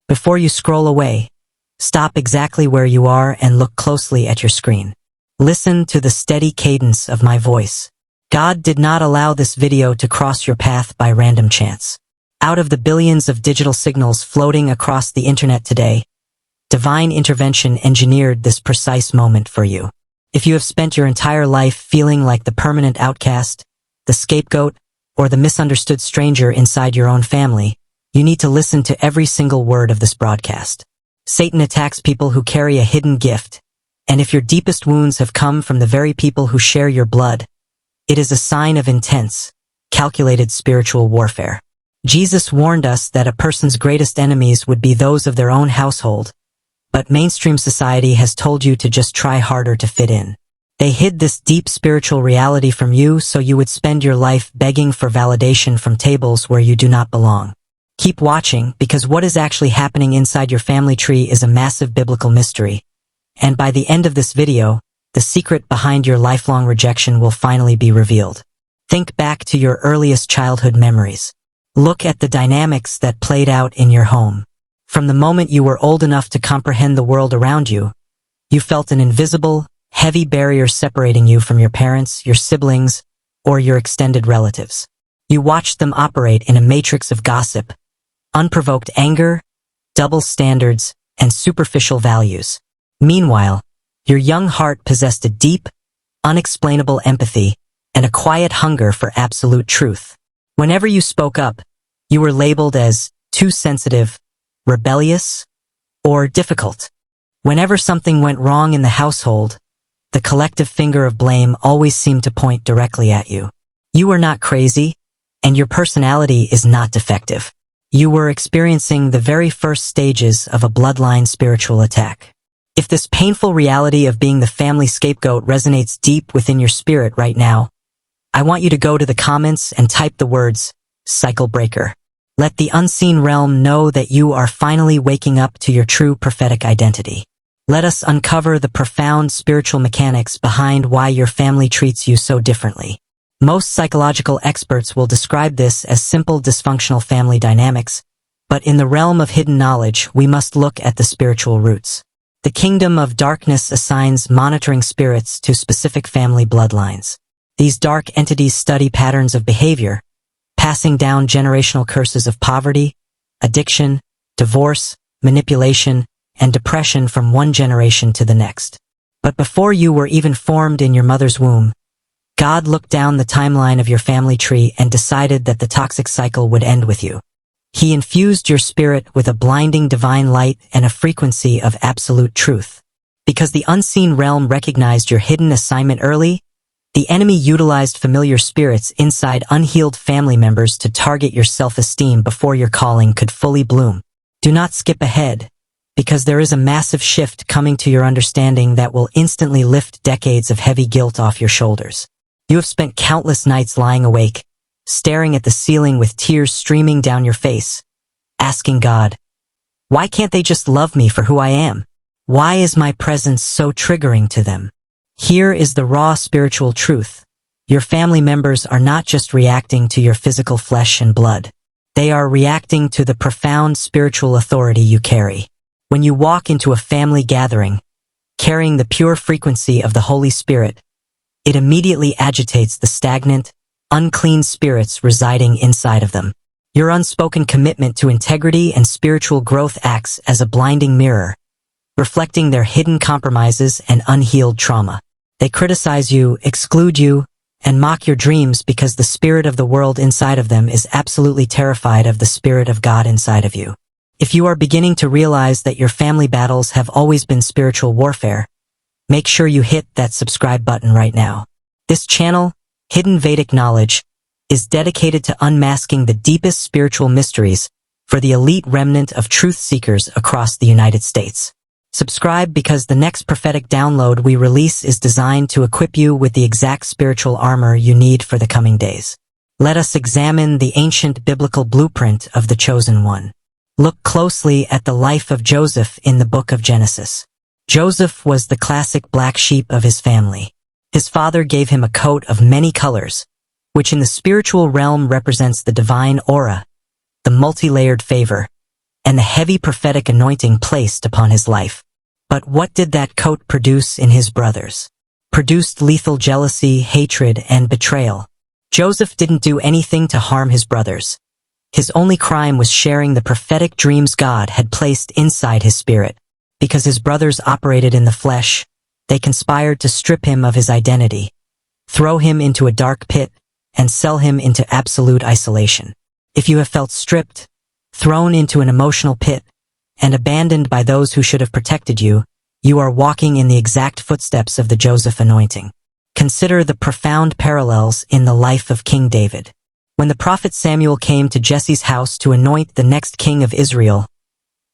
Before you scroll away, stop exactly where you are and look closely at your screen. Listen to the steady cadence of my voice. God did not allow this video to cross your path by random chance. Out of the billions of digital signals floating across the internet today, divine intervention engineered this precise moment for you. If you have spent your entire life feeling like the permanent outcast, the scapegoat, or the misunderstood stranger inside your own family, you need to listen to every single word of this broadcast. Satan attacks people who carry a hidden gift, and if your deepest wounds have come from the very people who share your blood, it is a sign of intense, calculated spiritual warfare. Jesus warned us that a person's greatest enemies would be those of their own household, but mainstream society has told you to just try harder to fit in. They hid this deep spiritual reality from you so you would spend your life begging for validation from tables where you do not belong. Keep watching, because what is actually happening inside your family tree is a massive biblical mystery. And by the end of this video, the secret behind your lifelong rejection will finally be revealed. Think back to your earliest childhood memories. Look at the dynamics that played out in your home. From the moment you were old enough to comprehend the world around you, you felt an invisible, heavy barrier separating you from your parents, your siblings, or your extended relatives. You watched them operate in a matrix of gossip, unprovoked anger, double standards, and superficial values. Meanwhile, your young heart possessed a deep, unexplainable empathy and a quiet hunger for absolute truth. Whenever you spoke up, you were labeled as too sensitive, rebellious, or difficult. Whenever something went wrong in the household, the collective finger of blame always seemed to point directly at you. You were not crazy, and your personality is not defective. You were experiencing the very first stages of a bloodline spiritual attack. If this painful reality of being the family scapegoat resonates deep within your spirit right now, I want you to go to the comments and type the words, cycle breaker. Let the unseen realm know that you are finally waking up to your true prophetic identity. Let us uncover the profound spiritual mechanics behind why your family treats you so differently. Most psychological experts will describe this as simple dysfunctional family dynamics, but in the realm of hidden knowledge, we must look at the spiritual roots. The kingdom of darkness assigns monitoring spirits to specific family bloodlines. These dark entities study patterns of behavior, passing down generational curses of poverty, addiction, divorce, manipulation, and depression from one generation to the next. But before you were even formed in your mother's womb, God looked down the timeline of your family tree and decided that the toxic cycle would end with you. He infused your spirit with a blinding divine light and a frequency of absolute truth. Because the unseen realm recognized your hidden assignment early, the enemy utilized familiar spirits inside unhealed family members to target your self-esteem before your calling could fully bloom. Do not skip ahead, because there is a massive shift coming to your understanding that will instantly lift decades of heavy guilt off your shoulders. You have spent countless nights lying awake, staring at the ceiling with tears streaming down your face, asking God, why can't they just love me for who I am? Why is my presence so triggering to them? Here is the raw spiritual truth. Your family members are not just reacting to your physical flesh and blood. They are reacting to the profound spiritual authority you carry. When you walk into a family gathering, carrying the pure frequency of the Holy Spirit, it immediately agitates the stagnant, unclean spirits residing inside of them. Your unspoken commitment to integrity and spiritual growth acts as a blinding mirror, reflecting their hidden compromises and unhealed trauma. They criticize you, exclude you, and mock your dreams because the spirit of the world inside of them is absolutely terrified of the spirit of God inside of you. If you are beginning to realize that your family battles have always been spiritual warfare, make sure you hit that subscribe button right now. This channel, Hidden Vedic Knowledge, is dedicated to unmasking the deepest spiritual mysteries for the elite remnant of truth seekers across the United States. Subscribe because the next prophetic download we release is designed to equip you with the exact spiritual armor you need for the coming days. Let us examine the ancient biblical blueprint of the Chosen One. Look closely at the life of Joseph in the book of Genesis. Joseph was the classic black sheep of his family. His father gave him a coat of many colors, which in the spiritual realm represents the divine aura, the multi-layered favor, and the heavy prophetic anointing placed upon his life. But what did that coat produce in his brothers? Produced lethal jealousy, hatred, and betrayal. Joseph didn't do anything to harm his brothers. His only crime was sharing the prophetic dreams God had placed inside his spirit. Because his brothers operated in the flesh, they conspired to strip him of his identity, throw him into a dark pit, and sell him into absolute isolation. If you have felt stripped, thrown into an emotional pit, and abandoned by those who should have protected you, you are walking in the exact footsteps of the Joseph anointing. Consider the profound parallels in the life of King David. When the prophet Samuel came to Jesse's house to anoint the next king of Israel,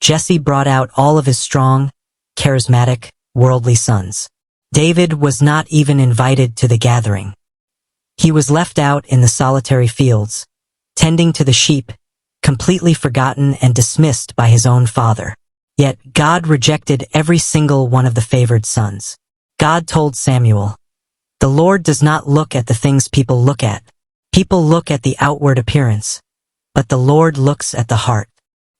Jesse brought out all of his strong, charismatic, worldly sons. David was not even invited to the gathering. He was left out in the solitary fields, tending to the sheep, completely forgotten and dismissed by his own father. Yet God rejected every single one of the favored sons. God told Samuel, "The Lord does not look at the things people look at. People look at the outward appearance, but the Lord looks at the heart."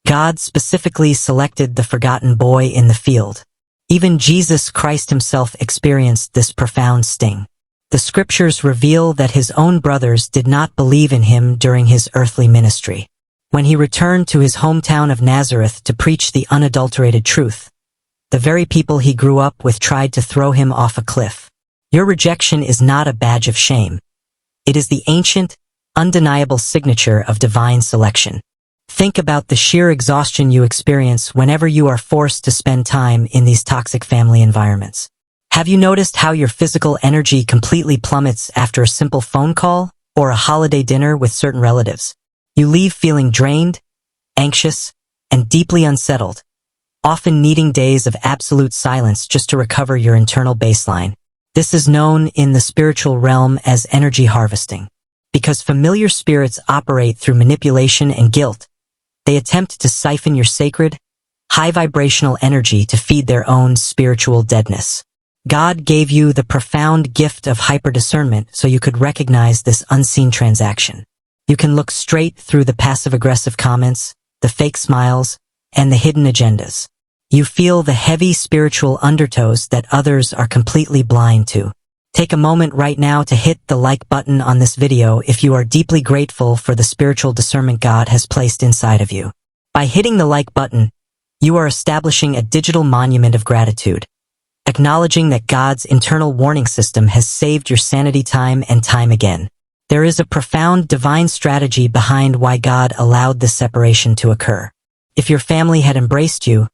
God specifically selected the forgotten boy in the field. Even Jesus Christ himself experienced this profound sting. The scriptures reveal that his own brothers did not believe in him during his earthly ministry. When he returned to his hometown of Nazareth to preach the unadulterated truth, the very people he grew up with tried to throw him off a cliff. Your rejection is not a badge of shame. It is the ancient, undeniable signature of divine selection. Think about the sheer exhaustion you experience whenever you are forced to spend time in these toxic family environments. Have you noticed how your physical energy completely plummets after a simple phone call or a holiday dinner with certain relatives? You leave feeling drained, anxious, and deeply unsettled, often needing days of absolute silence just to recover your internal baseline. This is known in the spiritual realm as energy harvesting. Because familiar spirits operate through manipulation and guilt, they attempt to siphon your sacred, high-vibrational energy to feed their own spiritual deadness. God gave you the profound gift of hyper-discernment so you could recognize this unseen transaction. You can look straight through the passive-aggressive comments, the fake smiles, and the hidden agendas. You feel the heavy spiritual undertows that others are completely blind to. Take a moment right now to hit the like button on this video if you are deeply grateful for the spiritual discernment God has placed inside of you. By hitting the like button, you are establishing a digital monument of gratitude, acknowledging that God's internal warning system has saved your sanity time and time again. There is a profound divine strategy behind why God allowed this separation to occur. If your family had embraced you,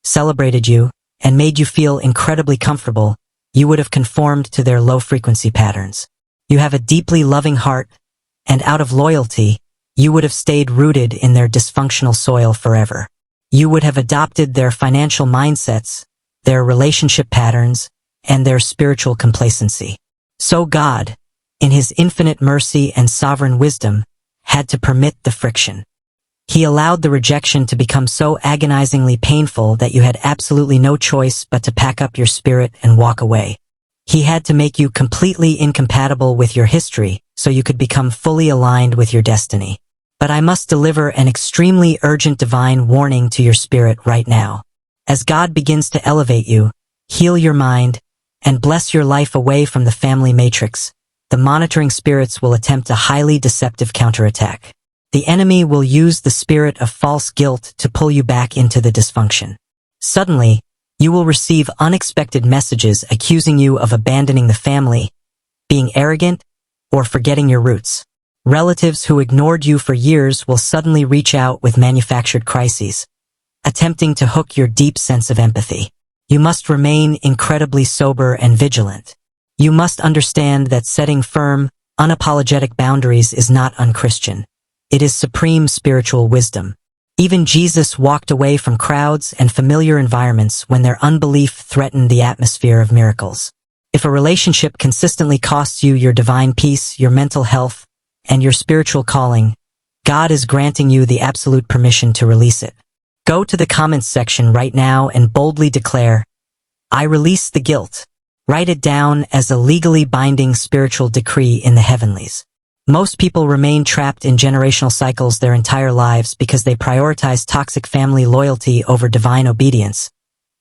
celebrated you, and made you feel incredibly comfortable, you would have conformed to their low-frequency patterns. You have a deeply loving heart, and out of loyalty, you would have stayed rooted in their dysfunctional soil forever. You would have adopted their financial mindsets, their relationship patterns, and their spiritual complacency. So God, in his infinite mercy and sovereign wisdom, had to permit the friction. He allowed the rejection to become so agonizingly painful that you had absolutely no choice but to pack up your spirit and walk away. He had to make you completely incompatible with your history so you could become fully aligned with your destiny. But I must deliver an extremely urgent divine warning to your spirit right now. As God begins to elevate you, heal your mind, and bless your life away from the family matrix, the monitoring spirits will attempt a highly deceptive counterattack. The enemy will use the spirit of false guilt to pull you back into the dysfunction. Suddenly, you will receive unexpected messages accusing you of abandoning the family, being arrogant, or forgetting your roots. Relatives who ignored you for years will suddenly reach out with manufactured crises, attempting to hook your deep sense of empathy. You must remain incredibly sober and vigilant. You must understand that setting firm, unapologetic boundaries is not unchristian. It is supreme spiritual wisdom. Even Jesus walked away from crowds and familiar environments when their unbelief threatened the atmosphere of miracles. If a relationship consistently costs you your divine peace, your mental health, and your spiritual calling, God is granting you the absolute permission to release it. Go to the comments section right now and boldly declare, "I release the guilt." Write it down as a legally binding spiritual decree in the heavenlies. Most people remain trapped in generational cycles their entire lives because they prioritize toxic family loyalty over divine obedience.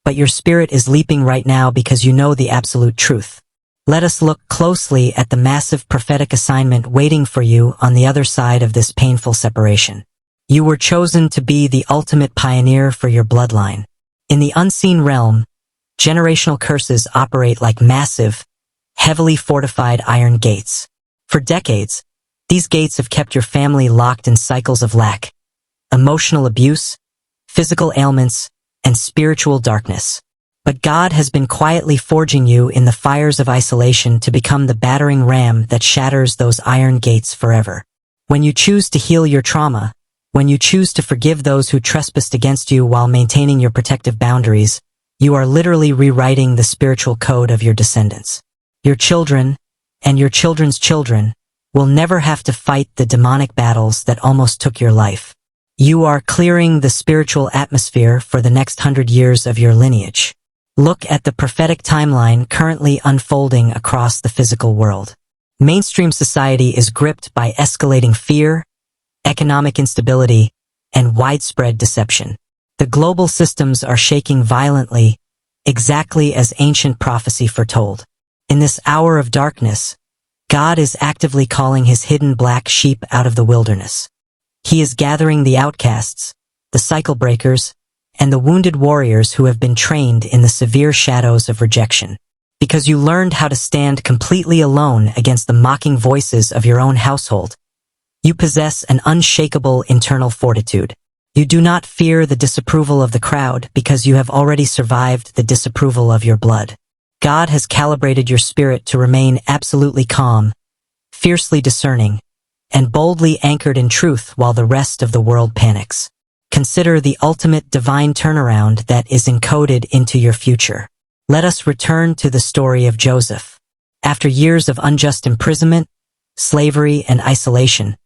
But your spirit is leaping right now because you know the absolute truth. Let us look closely at the massive prophetic assignment waiting for you on the other side of this painful separation. You were chosen to be the ultimate pioneer for your bloodline. In the unseen realm, generational curses operate like massive, heavily fortified iron gates. For decades, these gates have kept your family locked in cycles of lack, emotional abuse, physical ailments, and spiritual darkness. But God has been quietly forging you in the fires of isolation to become the battering ram that shatters those iron gates forever. When you choose to heal your trauma, when you choose to forgive those who trespassed against you while maintaining your protective boundaries, you are literally rewriting the spiritual code of your descendants. Your children, and your children's children, will never have to fight the demonic battles that almost took your life. You are clearing the spiritual atmosphere for the next 100 years of your lineage. Look at the prophetic timeline currently unfolding across the physical world. Mainstream society is gripped by escalating fear, economic instability, and widespread deception. The global systems are shaking violently, exactly as ancient prophecy foretold. In this hour of darkness, God is actively calling his hidden black sheep out of the wilderness. He is gathering the outcasts, the cycle breakers, and the wounded warriors who have been trained in the severe shadows of rejection. Because you learned how to stand completely alone against the mocking voices of your own household, you possess an unshakable internal fortitude. You do not fear the disapproval of the crowd because you have already survived the disapproval of your blood. God has calibrated your spirit to remain absolutely calm, fiercely discerning, and boldly anchored in truth while the rest of the world panics. Consider the ultimate divine turnaround that is encoded into your future. Let us return to the story of Joseph. After years of unjust imprisonment, slavery, and isolation,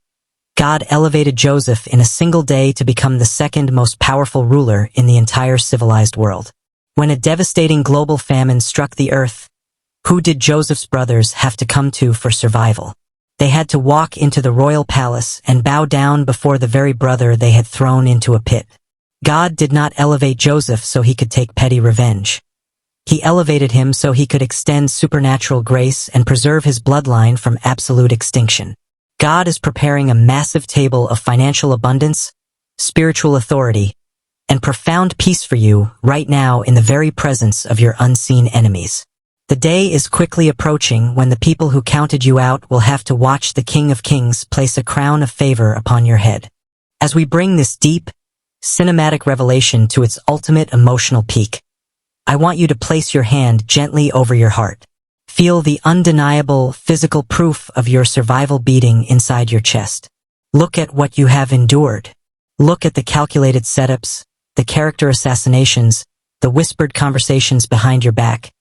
God elevated Joseph in a single day to become the second most powerful ruler in the entire civilized world. When a devastating global famine struck the earth, who did Joseph's brothers have to come to for survival? They had to walk into the royal palace and bow down before the very brother they had thrown into a pit. God did not elevate Joseph so he could take petty revenge. He elevated him so he could extend supernatural grace and preserve his bloodline from absolute extinction. God is preparing a massive table of financial abundance, spiritual authority, and profound peace for you right now in the very presence of your unseen enemies. The day is quickly approaching when the people who counted you out will have to watch the King of Kings place a crown of favor upon your head. As we bring this deep, cinematic revelation to its ultimate emotional peak, I want you to place your hand gently over your heart. Feel the undeniable physical proof of your survival beating inside your chest. Look at what you have endured. Look at the calculated setups, the character assassinations, the whispered conversations behind your back,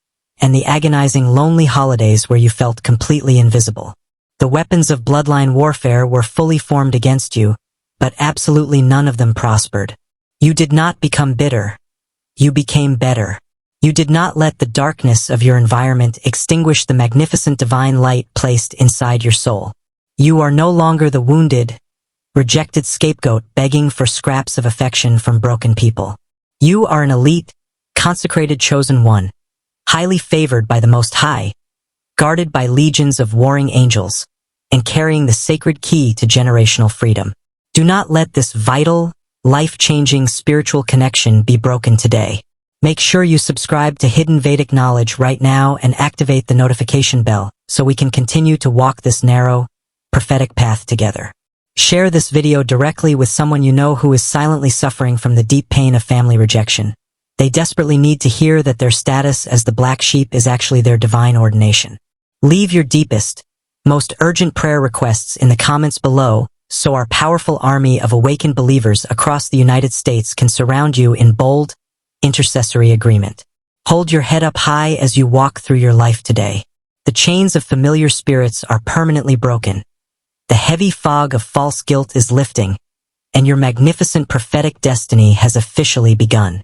and the agonizing lonely holidays where you felt completely invisible. The weapons of bloodline warfare were fully formed against you, but absolutely none of them prospered. You did not become bitter. You became better. You did not let the darkness of your environment extinguish the magnificent divine light placed inside your soul. You are no longer the wounded, rejected scapegoat begging for scraps of affection from broken people. You are an elite, consecrated chosen one, highly favored by the Most High, guarded by legions of warring angels, and carrying the sacred key to generational freedom. Do not let this vital, life-changing spiritual connection be broken today. Make sure you subscribe to Hidden Vedic Knowledge right now and activate the notification bell so we can continue to walk this narrow, prophetic path together. Share this video directly with someone you know who is silently suffering from the deep pain of family rejection. They desperately need to hear that their status as the black sheep is actually their divine ordination. Leave your deepest, most urgent prayer requests in the comments below so our powerful army of awakened believers across the United States can surround you in bold, intercessory agreement. Hold your head up high as you walk through your life today. The chains of familiar spirits are permanently broken. The heavy fog of false guilt is lifting, and your magnificent prophetic destiny has officially begun.